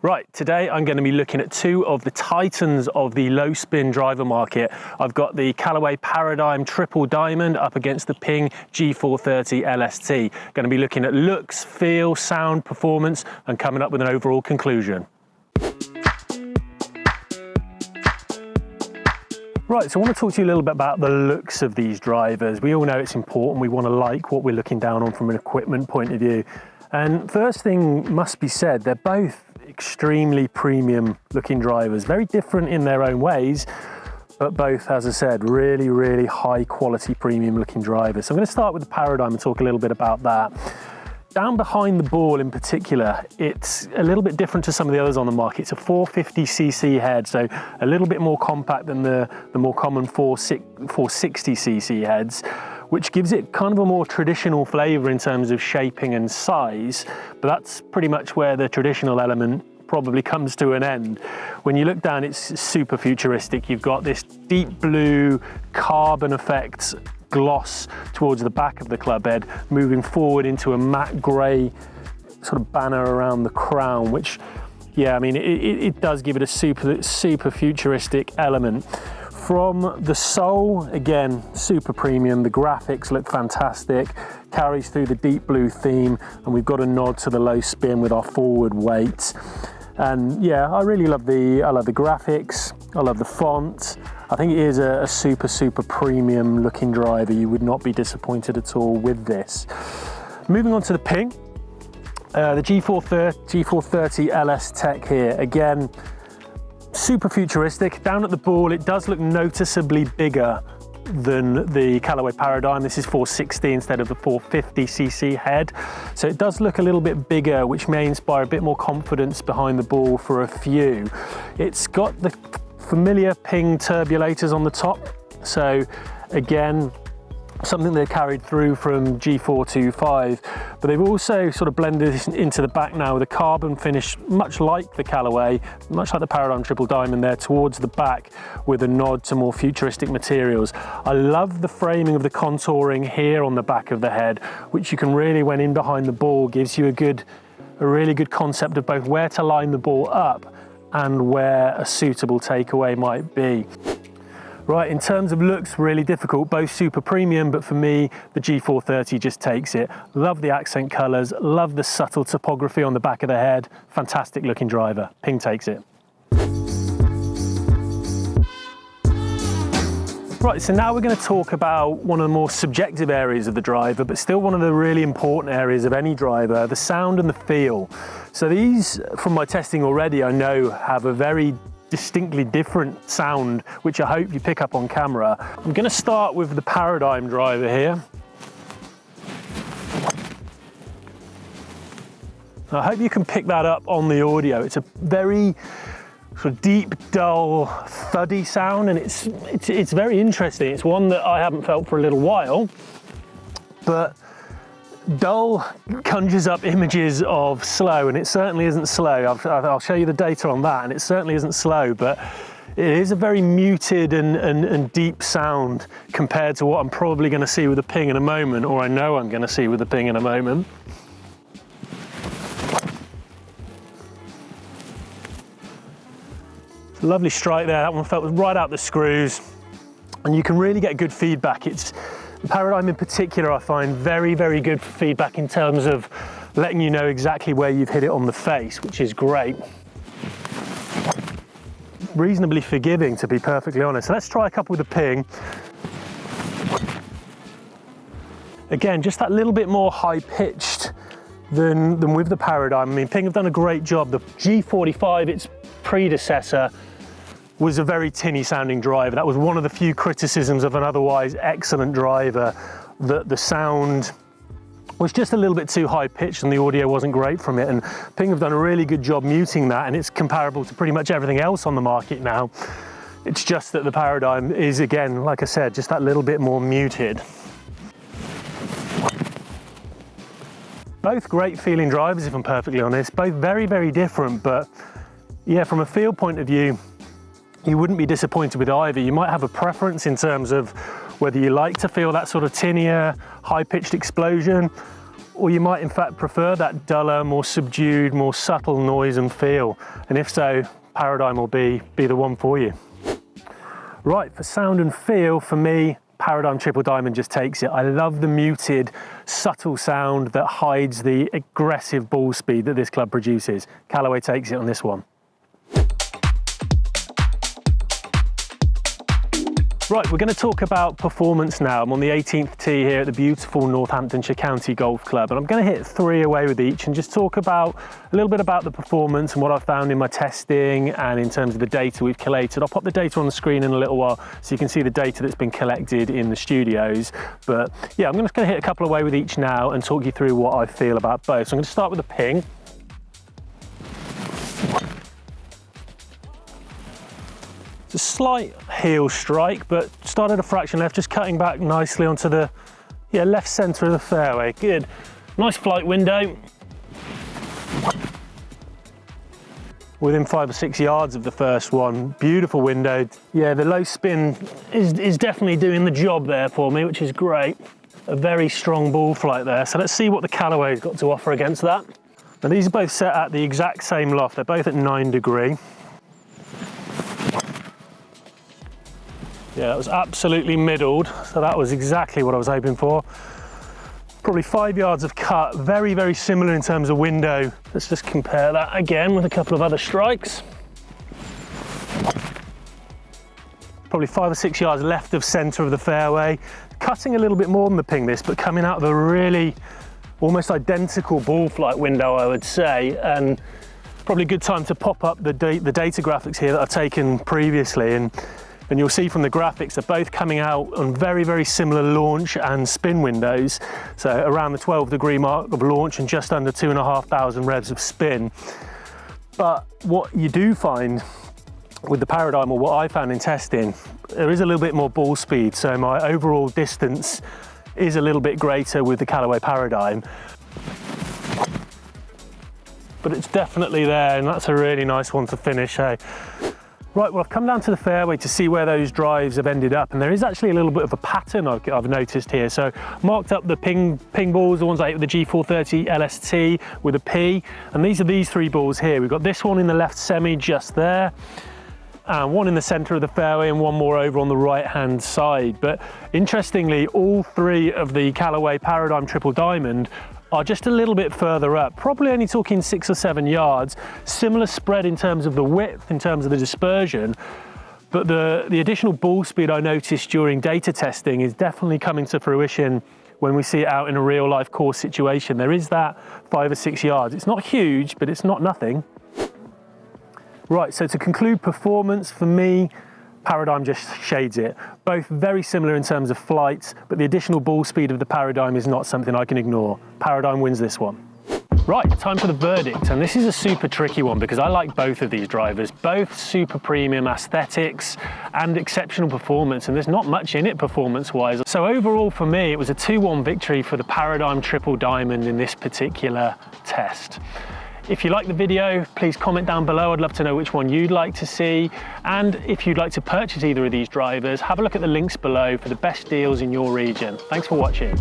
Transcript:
Right, today I'm going to be looking at two of the titans of the low spin driver market. I've got the Callaway Paradym Triple Diamond up against the Ping G430 LST. Going to be looking at looks, feel, sound, performance, and coming up with an overall conclusion. Right, so I want to talk to you a little bit about the looks of these drivers. We all know it's important. We want to like what we're looking down on from an equipment point of view. And first thing must be said, they're both extremely premium looking drivers, very different in their own ways, but both, as I said, really, really high quality premium looking drivers. So I'm going to start with the Paradym and talk a little bit about that. Down behind the ball in particular, it's a little bit different to some of the others on the market. It's a 450cc head, so a little bit more compact than the more common 460cc heads, which gives it kind of a more traditional flavor in terms of shaping and size, but that's pretty much where the traditional element probably comes to an end. When you look down, it's super futuristic. You've got this deep blue carbon effect gloss towards the back of the club head, moving forward into a matte grey sort of banner around the crown, which, yeah, I mean, it does give it a super futuristic element. From the sole, again, super premium. The graphics look fantastic, carries through the deep blue theme, and we've got a nod to the low spin with our forward weight. And yeah, I really love the graphics. I love the font. I think it is a super premium looking driver. You would not be disappointed at all with this. Moving on to the Ping, the G430 LST here. Again, super futuristic. Down at the ball, it does look noticeably bigger than the Callaway Paradym. This is 460 instead of the 450cc head. So it does look a little bit bigger, which may inspire a bit more confidence behind the ball for a few. It's got the familiar Ping turbulators on the top. So again, something they carried through from G425, but they've also sort of blended this into the back now with a carbon finish, much like the Callaway, much like the Paradym Triple Diamond there towards the back, with a nod to more futuristic materials. I love the framing of the contouring here on the back of the head, which you can really, when in behind the ball, gives you a really good concept of both where to line the ball up and where a suitable takeaway might be. Right, in terms of looks, really difficult, both super premium, but for me, the G430 just takes it. Love the accent colors, love the subtle topography on the back of the head. Fantastic looking driver. Ping takes it. Right, so now we're going to talk about one of the more subjective areas of the driver, but still one of the really important areas of any driver, the sound and the feel. So these, from my testing already, I know have a very distinctly different sound, which I hope you pick up on camera. I'm going to start with the Paradym driver here. I hope you can pick that up on the audio. It's a very sort of deep, dull, thuddy sound, and it's very interesting. It's one that I haven't felt for a little while, but dull conjures up images of slow, and it certainly isn't slow. I'll show you the data on that, and it certainly isn't slow, but it is a very muted and deep sound compared to what I'm probably going to see with the Ping in a moment, or I know I'm going to see with the Ping in a moment. Lovely strike there. That one felt right out the screws, and you can really get good feedback. The Paradym in particular, I find very good feedback in terms of letting you know exactly where you've hit it on the face, which is great. Reasonably forgiving, to be perfectly honest. So let's try a couple with the Ping. Again, just that little bit more high-pitched than with the Paradym. I mean, Ping have done a great job. The G45, its predecessor, was a very tinny sounding driver. That was one of the few criticisms of an otherwise excellent driver, that the sound was just a little bit too high pitched and the audio wasn't great from it. And Ping have done a really good job muting that, and it's comparable to pretty much everything else on the market now. It's just that the Paradym is, again, like I said, just that little bit more muted. Both great feeling drivers, if I'm perfectly honest, both very different, but yeah, from a feel point of view, you wouldn't be disappointed with either. You might have a preference in terms of whether you like to feel that sort of tinnier, high-pitched explosion, or you might in fact prefer that duller, more subdued, more subtle noise and feel. And if so, Paradym will be the one for you. Right, for sound and feel, for me, Paradym Triple Diamond just takes it. I love the muted, subtle sound that hides the aggressive ball speed that this club produces. Callaway takes it on this one. Right, we're going to talk about performance now. I'm on the 18th tee here at the beautiful Northamptonshire County Golf Club, and I'm going to hit 3 away with each and just talk about a little bit about the performance and what I've found in my testing and in terms of the data we've collated. I'll pop the data on the screen in a little while so you can see the data that's been collected in the studios. But yeah, I'm just going to hit a couple away with each now and talk you through what I feel about both. So I'm going to start with the Ping. A slight heel strike, but started a fraction left, just cutting back nicely onto the left centre of the fairway. Good, nice flight window. Within 5 or 6 yards of the first one, beautiful window. Yeah, the low spin is definitely doing the job there for me, which is great. A very strong ball flight there. So let's see what the Callaway's got to offer against that. Now these are both set at the exact same loft. They're both at 9 degree. Yeah, that was absolutely middled, so that was exactly what I was hoping for. Probably 5 yards of cut, very, very similar in terms of window. Let's just compare that again with a couple of other strikes. Probably 5 or 6 yards left of centre of the fairway. Cutting a little bit more than the Ping this, but coming out of a really almost identical ball flight window, I would say. And probably a good time to pop up the data graphics here that I've taken previously. And you'll see from the graphics, they're both coming out on very, very similar launch and spin windows. So around the 12 degree mark of launch and just under 2,500 revs of spin. But what you do find with the Paradym, or what I found in testing, there is a little bit more ball speed. So my overall distance is a little bit greater with the Callaway Paradym. But it's definitely there, and that's a really nice one to finish, hey? Right, well, I've come down to the fairway to see where those drives have ended up, and there is actually a little bit of a pattern I've noticed here. So marked up the ping balls, the ones I hit with the G430 LST with a P, and these are these 3 balls here. We've got this one in the left semi just there, and one in the center of the fairway and one more over on the right-hand side. But interestingly, all 3 of the Callaway Paradym Triple Diamond are just a little bit further up, probably only talking 6 or 7 yards. Similar spread in terms of the width, in terms of the dispersion, but the additional ball speed I noticed during data testing is definitely coming to fruition when we see it out in a real life course situation. There is that 5 or 6 yards. It's not huge, but it's not nothing. Right, so to conclude performance, for me, Paradym just shades it. Both very similar in terms of flights, but the additional ball speed of the Paradym is not something I can ignore. Paradym wins this one. Right, time for the verdict, and this is a super tricky one because I like both of these drivers, both super premium aesthetics and exceptional performance, and there's not much in it performance-wise. So overall for me, it was a 2-1 victory for the Paradym Triple Diamond in this particular test. If you like the video, please comment down below. I'd love to know which one you'd like to see. And if you'd like to purchase either of these drivers, have a look at the links below for the best deals in your region. Thanks for watching.